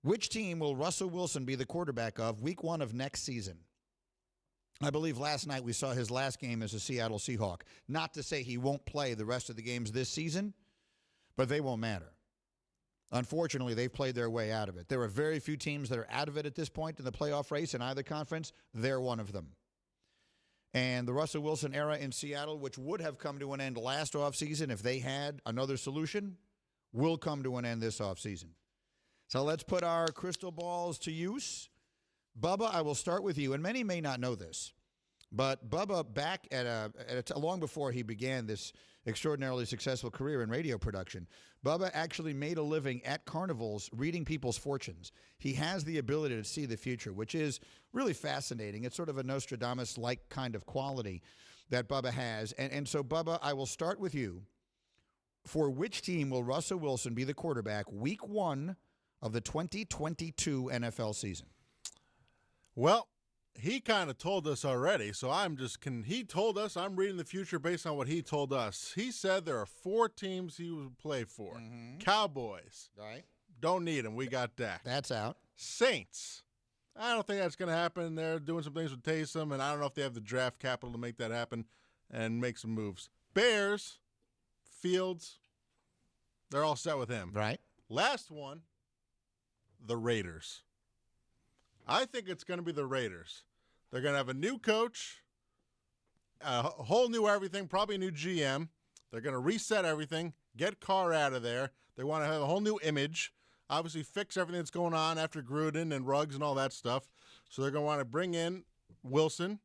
Which team will Russell Wilson be the quarterback of week 1 of next season? I believe last night we saw his last game as a Seattle Seahawk. Not to say he won't play the rest of the games this season, but they won't matter. Unfortunately, they've played their way out of it. There are very few teams that are out of it at this point in the playoff race in either conference. They're one of them. And the Russell Wilson era in Seattle, which would have come to an end last offseason if they had another solution, will come to an end this offseason. So let's put our crystal balls to use. Bubba, I will start with you. And many may not know this, but Bubba, back long before he began this extraordinarily successful career in radio production, Bubba actually made a living at carnivals reading people's fortunes. He has the ability to see the future, which is really fascinating. It's sort of a Nostradamus-like kind of quality that Bubba has. And so, Bubba, I will start with you. For which team will Russell Wilson be the quarterback week 1 of the 2022 NFL season? Well, he kind of told us already, so he told us, I'm reading the future based on what he told us. He said there are 4 teams he would play for. Mm-hmm. Cowboys. Right. Don't need him. We got Dak. That's out. Saints. I don't think that's going to happen. They're doing some things with Taysom, and I don't know if they have the draft capital to make that happen and make some moves. Bears. Fields. They're all set with him. Right. Last one, the Raiders. I think it's going to be the Raiders. They're going to have a new coach, a whole new everything, probably a new GM. They're going to reset everything, get Carr out of there. They want to have a whole new image, obviously fix everything that's going on after Gruden and Ruggs and all that stuff. So they're going to want to bring in Wilson,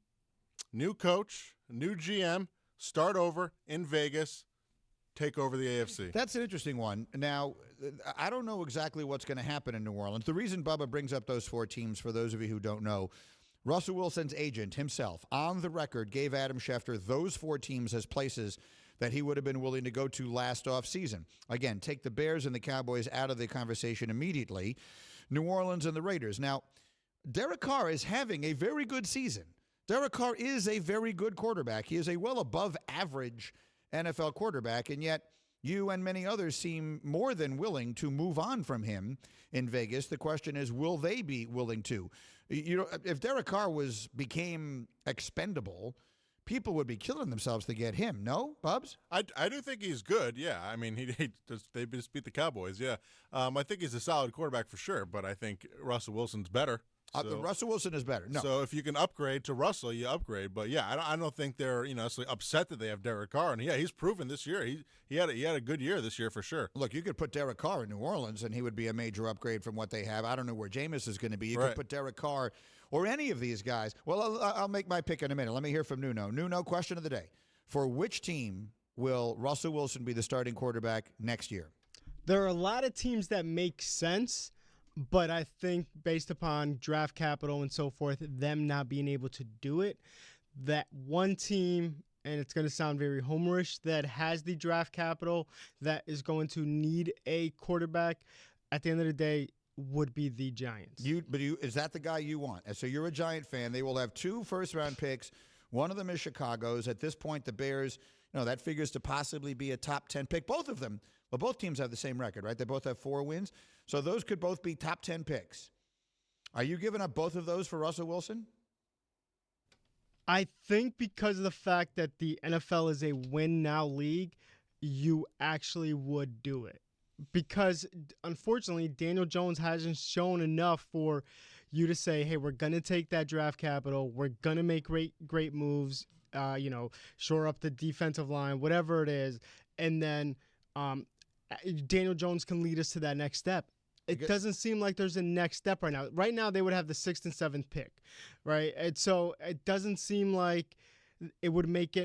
new coach, new GM, start over in Vegas, take over the AFC. That's an interesting one. Now, I don't know exactly what's going to happen in New Orleans. The reason Bubba brings up those 4 teams, for those of you who don't know, Russell Wilson's agent himself, on the record, gave Adam Schefter those 4 teams as places that he would have been willing to go to last offseason. Again, take the Bears and the Cowboys out of the conversation immediately. New Orleans and the Raiders. Now, Derek Carr is having a very good season. Derek Carr is a very good quarterback. He is a well above average NFL quarterback, and yet you and many others seem more than willing to move on from him in Vegas. The question is, will they be willing to? You know, if Derek Carr became expendable, people would be killing themselves to get him. No, Bubs? I do think he's good, yeah. I mean, they just beat the Cowboys, yeah. I think he's a solid quarterback for sure, but I think Russell Wilson's better. Russell Wilson is better. No. So if you can upgrade to Russell, you upgrade. But yeah, I don't think they're upset that they have Derek Carr. And yeah, he's proven this year he had a good year this year for sure. Look, you could put Derek Carr in New Orleans, and he would be a major upgrade from what they have. I don't know where Jameis is going to be. You could put Derek Carr or any of these guys. Well, I'll make my pick in a minute. Let me hear from Nuno. Nuno, question of the day: for which team will Russell Wilson be the starting quarterback next year? There are a lot of teams that make sense. But I think based upon draft capital and so forth, them not being able to do it, that one team, and it's going to sound very homerish, that has the draft capital that is going to need a quarterback at the end of the day would be the Giants. Is that the guy you want? So you're a Giant fan. They will have 2 first-round picks. One of them is Chicago's. At this point, the Bears, that figures to possibly be a top 10 pick. Both of them. Well, both teams have the same record, right? They both have 4 wins. So those could both be top 10 picks. Are you giving up both of those for Russell Wilson? I think because of the fact that the NFL is a win-now league, you actually would do it. Because, unfortunately, Daniel Jones hasn't shown enough for you to say, hey, we're going to take that draft capital. We're going to make great moves, shore up the defensive line, whatever it is. And then Daniel Jones can lead us to that next step. It doesn't seem like there's a next step right now. Right now, they would have the 6th and 7th pick, right? And so it doesn't seem like it would make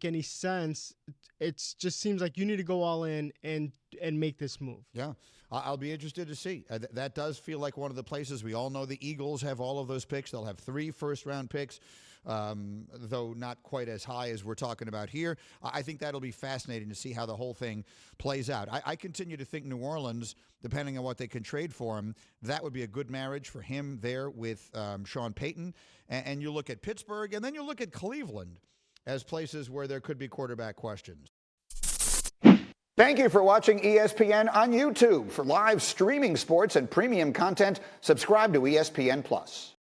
any sense. It just seems like you need to go all in and make this move. Yeah, I'll be interested to see. That does feel like one of the places. We all know the Eagles have all of those picks. They'll have 3 first-round picks, though not quite as high as we're talking about here. I think that'll be fascinating to see how the whole thing plays out. I continue to think New Orleans, depending on what they can trade for him, that would be a good marriage for him there with Sean Payton. And you look at Pittsburgh, and then you look at Cleveland as places where there could be quarterback questions. Thank you for watching ESPN on YouTube. For live streaming sports and premium content, subscribe to ESPN Plus.